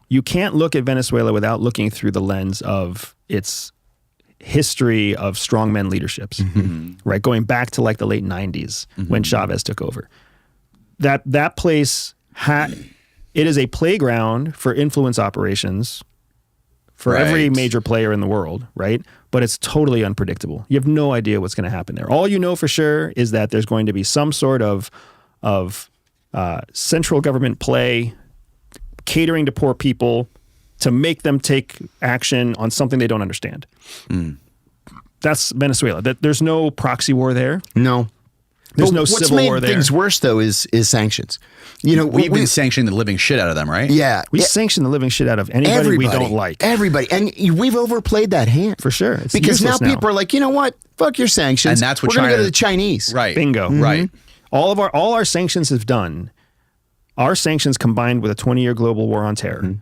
you can't look at Venezuela without looking through the lens of its history of strongman leaderships, right? Going back to like the late 90s when Chavez took over. That place, it is a playground for influence operations for every major player in the world, right? But it's totally unpredictable. You have no idea what's going to happen there. All you know for sure is that there's going to be some sort of central government play catering to poor people to make them take action on something they don't understand. That's Venezuela. There's no proxy war there. No. There's no civil war there. What's made things worse, though, is sanctions. You know, we've been sanctioning the living shit out of them, right? Yeah. We sanction the living shit out of anybody we don't like. Everybody. And we've overplayed that hand. For sure. It's because now useless people are like, you know what? Fuck your sanctions. And that's what we're going to China- go to the Chinese. Right. Bingo. Right. All our sanctions have done, our sanctions combined with a 20-year global war on terror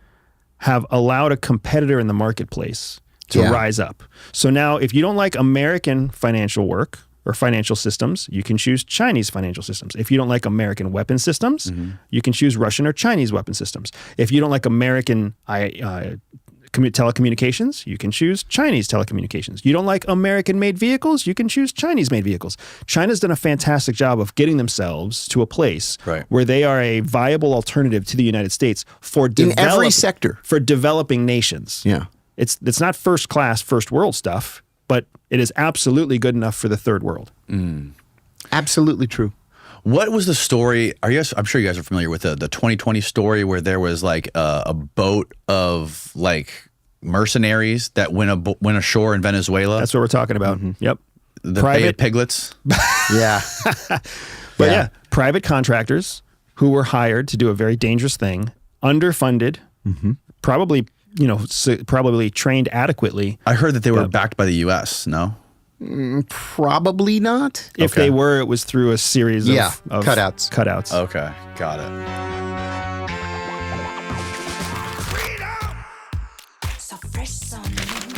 have allowed a competitor in the marketplace to rise up. So now if you don't like American financial work or financial systems, you can choose Chinese financial systems. If you don't like American weapon systems, you can choose Russian or Chinese weapon systems. If you don't like American telecommunications, you can choose Chinese telecommunications. You don't like American-made vehicles, you can choose Chinese-made vehicles. China's done a fantastic job of getting themselves to a place where they are a viable alternative to the United States for in every sector for developing nations. Yeah. It's not first class, first world stuff, but it is absolutely good enough for the third world. Absolutely true. What was the story? I'm sure you guys are familiar with the 2020 story where there was like a boat of like mercenaries that went ashore in Venezuela. That's what we're talking about. Yep. The private piglets. Yeah. But yeah, private contractors who were hired to do a very dangerous thing, underfunded, probably trained adequately. I heard that they were backed by the U.S. No. Probably not. If they were, it was through a series of cutouts. Cutouts. Okay, got it. So fresh, so new.